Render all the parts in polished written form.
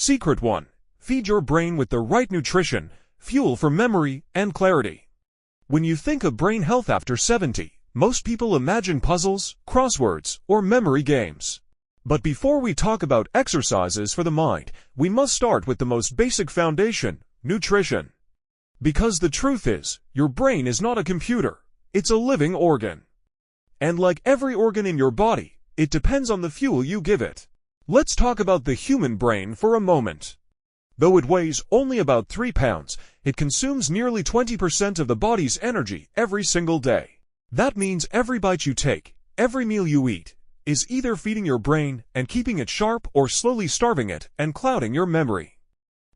Secret 1. Feed your brain with the right nutrition, fuel for memory and clarity. When you think of brain health after 70, most people imagine puzzles, crosswords, or memory games. But before we talk about exercises for the mind, we must start with the most basic foundation, nutrition. Because the truth is, your brain is not a computer, it's a living organ. And like every organ in your body, it depends on the fuel you give it. Let's talk about the human brain for a moment. Though it weighs only about 3 pounds, it consumes nearly 20% of the body's energy every single day. That means every bite you take, every meal you eat, is either feeding your brain and keeping it sharp or slowly starving it and clouding your memory.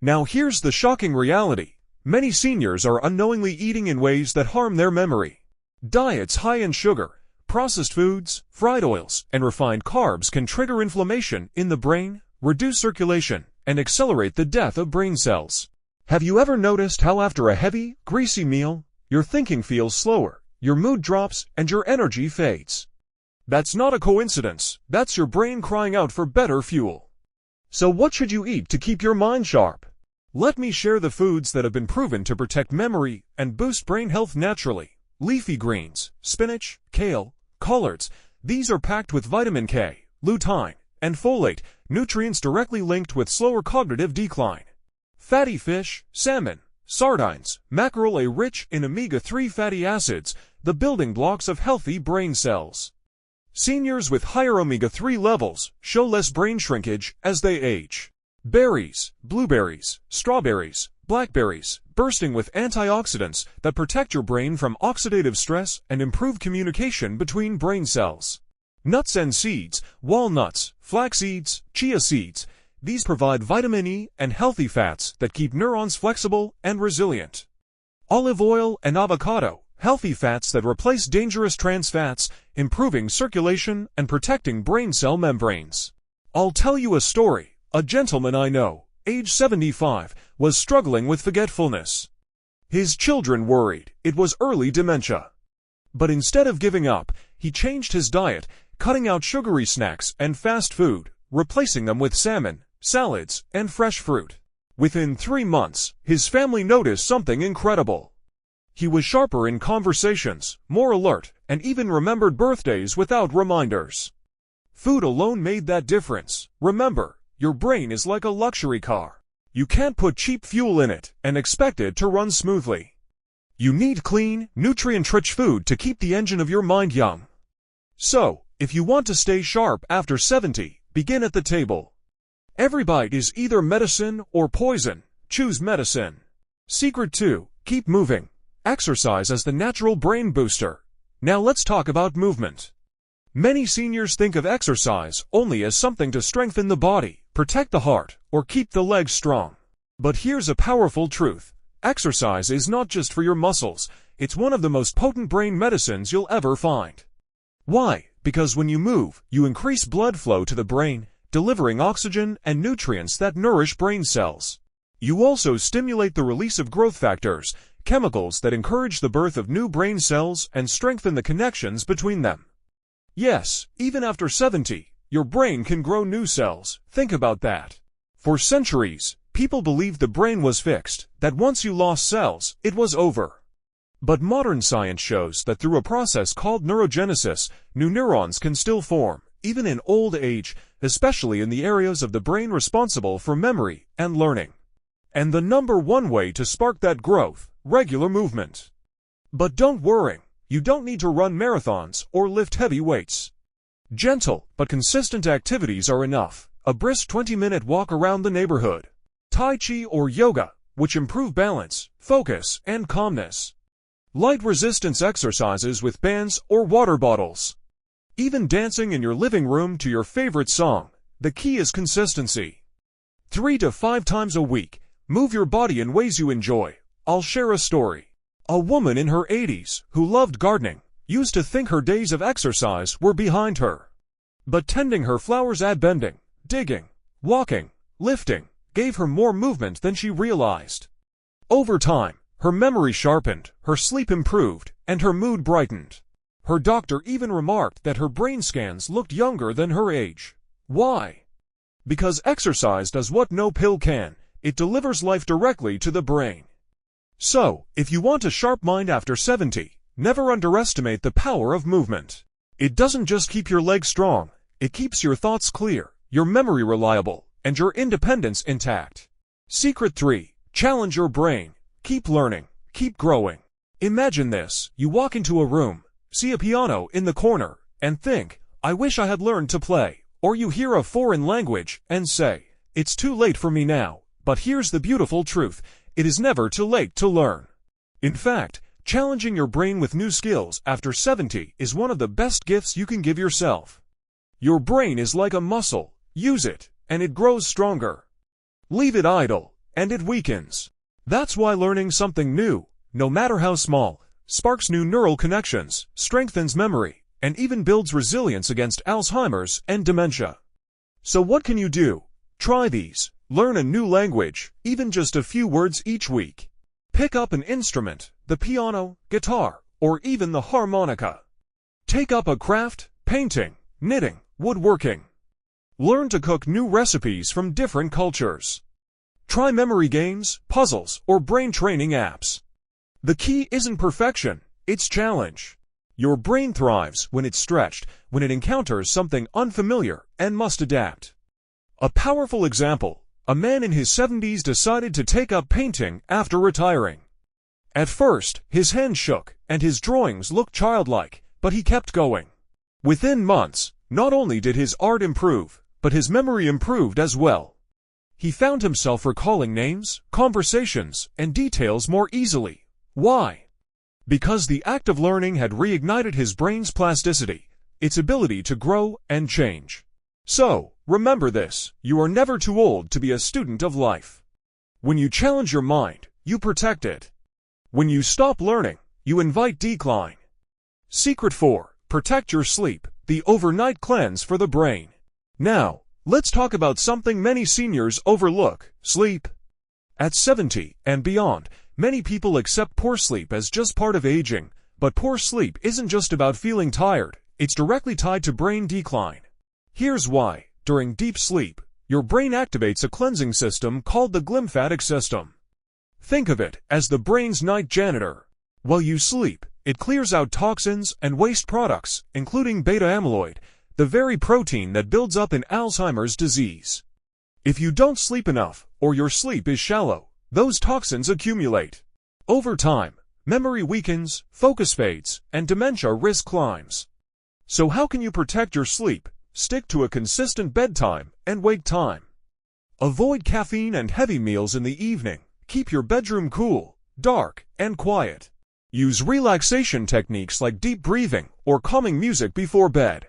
Now here's the shocking reality. Many seniors are unknowingly eating in ways that harm their memory. Diets high in sugar, processed foods, fried oils, and refined carbs can trigger inflammation in the brain, reduce circulation, and accelerate the death of brain cells. Have you ever noticed how after a heavy, greasy meal, your thinking feels slower, your mood drops, and your energy fades? That's not a coincidence. That's your brain crying out for better fuel. So what should you eat to keep your mind sharp? Let me share the foods that have been proven to protect memory and boost brain health naturally. Leafy greens, spinach, kale, collards. These are packed with vitamin K, lutein, and folate, nutrients directly linked with slower cognitive decline. Fatty fish, salmon, sardines, mackerel are rich in omega-3 fatty acids, the building blocks of healthy brain cells. Seniors with higher omega-3 levels show less brain shrinkage as they age. Berries, blueberries, strawberries, blackberries, bursting with antioxidants that protect your brain from oxidative stress and improve communication between brain cells. Nuts and seeds, walnuts, flax seeds, chia seeds, these provide vitamin E and healthy fats that keep neurons flexible and resilient. Olive oil and avocado, healthy fats that replace dangerous trans fats, improving circulation and protecting brain cell membranes. I'll tell you a story. A gentleman I know, age 75, was struggling with forgetfulness. His children worried it was early dementia. But instead of giving up, he changed his diet, cutting out sugary snacks and fast food, replacing them with salmon, salads, and fresh fruit. Within 3 months, his family noticed something incredible. He was sharper in conversations, more alert, and even remembered birthdays without reminders. Food alone made that difference. Remember, your brain is like a luxury car. You can't put cheap fuel in it and expect it to run smoothly. You need clean, nutrient-rich food to keep the engine of your mind young. So, if you want to stay sharp after 70, begin at the table. Every bite is either medicine or poison. Choose medicine. Secret 2. Keep moving. Exercise as the natural brain booster. Now let's talk about movement. Many seniors think of exercise only as something to strengthen the body, protect the heart, or keep the legs strong. But here's a powerful truth. Exercise is not just for your muscles, it's one of the most potent brain medicines you'll ever find. Why? Because when you move, you increase blood flow to the brain, delivering oxygen and nutrients that nourish brain cells. You also stimulate the release of growth factors, chemicals that encourage the birth of new brain cells and strengthen the connections between them. Yes, even after 70, your brain can grow new cells. Think about that. For centuries, people believed the brain was fixed, that once you lost cells, it was over. But modern science shows that through a process called neurogenesis, new neurons can still form, even in old age, especially in the areas of the brain responsible for memory and learning. And the #1 way to spark that growth, regular movement. But don't worry. You don't need to run marathons or lift heavy weights. Gentle but consistent activities are enough. A brisk 20-minute walk around the neighborhood. Tai Chi or yoga, which improve balance, focus, and calmness. Light resistance exercises with bands or water bottles. Even dancing in your living room to your favorite song. The key is consistency. 3 to 5 times a week, move your body in ways you enjoy. I'll share a story. A woman in her 80s, who loved gardening, used to think her days of exercise were behind her. But tending her flowers and bending, digging, walking, lifting, gave her more movement than she realized. Over time, her memory sharpened, her sleep improved, and her mood brightened. Her doctor even remarked that her brain scans looked younger than her age. Why? Because exercise does what no pill can. It delivers life directly to the brain. So, if you want a sharp mind after 70, never underestimate the power of movement. It doesn't just keep your legs strong, it keeps your thoughts clear, your memory reliable, and your independence intact. Secret 3. Challenge your brain. Keep learning. Keep growing. Imagine this. You walk into a room, see a piano in the corner, and think, I wish I had learned to play. Or you hear a foreign language and say, it's too late for me now. But here's the beautiful truth. It is never too late to learn. In fact, challenging your brain with new skills after 70 is one of the best gifts you can give yourself. Your brain is like a muscle. Use it, and it grows stronger. Leave it idle, and it weakens. That's why learning something new, no matter how small, sparks new neural connections, strengthens memory, and even builds resilience against Alzheimer's and dementia. So what can you do? Try these. Learn a new language, even just a few words each week. Pick up an instrument, the piano, guitar, or even the harmonica. Take up a craft, painting, knitting, woodworking. Learn to cook new recipes from different cultures. Try memory games, puzzles, or brain training apps. The key isn't perfection, it's challenge. Your brain thrives when it's stretched, when it encounters something unfamiliar and must adapt. A powerful example. A man in his 70s decided to take up painting after retiring. At first, his hands shook, and his drawings looked childlike, but he kept going. Within months, not only did his art improve, but his memory improved as well. He found himself recalling names, conversations, and details more easily. Why? Because the act of learning had reignited his brain's plasticity, its ability to grow and change. So, remember this, you are never too old to be a student of life. When you challenge your mind, you protect it. When you stop learning, you invite decline. Secret 4. Protect your sleep, the overnight cleanse for the brain. Now, let's talk about something many seniors overlook, sleep. At 70 and beyond, many people accept poor sleep as just part of aging, but poor sleep isn't just about feeling tired, it's directly tied to brain decline. Here's why. During deep sleep, your brain activates a cleansing system called the glymphatic system. Think of it as the brain's night janitor. While you sleep, it clears out toxins and waste products, including beta-amyloid, the very protein that builds up in Alzheimer's disease. If you don't sleep enough, or your sleep is shallow, those toxins accumulate. Over time, memory weakens, focus fades, and dementia risk climbs. So how can you protect your sleep? Stick to a consistent bedtime and wake time. Avoid caffeine and heavy meals in the evening. Keep your bedroom cool, dark, and quiet. Use relaxation techniques like deep breathing or calming music before bed.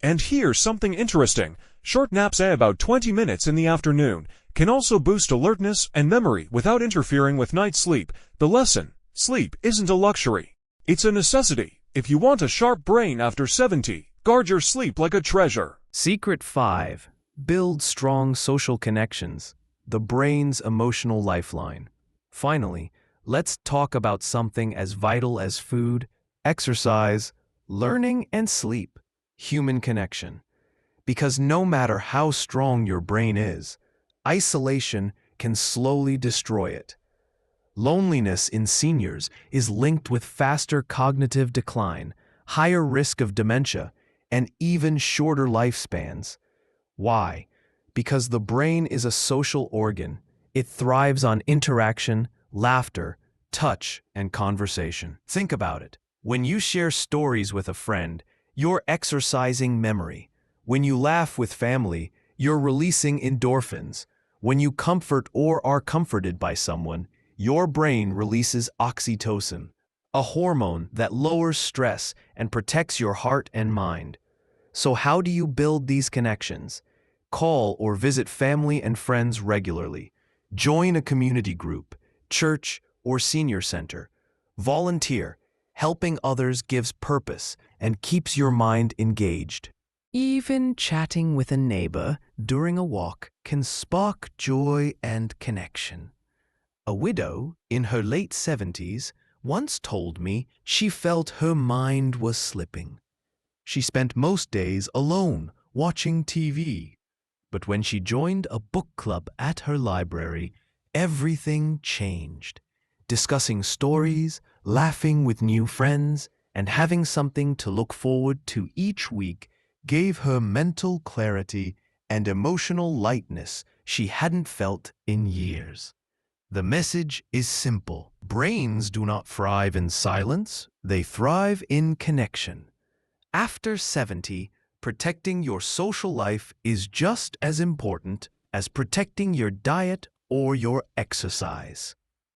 And here's something interesting. Short naps at about 20 minutes in the afternoon can also boost alertness and memory without interfering with night sleep. The lesson: sleep isn't a luxury. It's a necessity. If you want a sharp brain after 70, guard your sleep like a treasure. Secret 5. Build strong social connections, the brain's emotional lifeline. Finally, let's talk about something as vital as food, exercise, learning, and sleep: human connection. Because no matter how strong your brain is, isolation can slowly destroy it. Loneliness in seniors is linked with faster cognitive decline, higher risk of dementia, and even shorter lifespans. Why? Because the brain is a social organ. It thrives on interaction, laughter, touch, and conversation. Think about it. When you share stories with a friend, you're exercising memory. When you laugh with family, you're releasing endorphins. When you comfort or are comforted by someone, your brain releases oxytocin, a hormone that lowers stress and protects your heart and mind. So how do you build these connections? Call or visit family and friends regularly. Join a community group, church, or senior center. Volunteer. Helping others gives purpose and keeps your mind engaged. Even chatting with a neighbor during a walk can spark joy and connection. A widow in her late 70s once told me she felt her mind was slipping. She spent most days alone watching TV. But when she joined a book club at her library, everything changed. Discussing stories, laughing with new friends, and having something to look forward to each week gave her mental clarity and emotional lightness she hadn't felt in years. The message is simple. Brains do not thrive in silence, they thrive in connection. After 70, protecting your social life is just as important as protecting your diet or your exercise.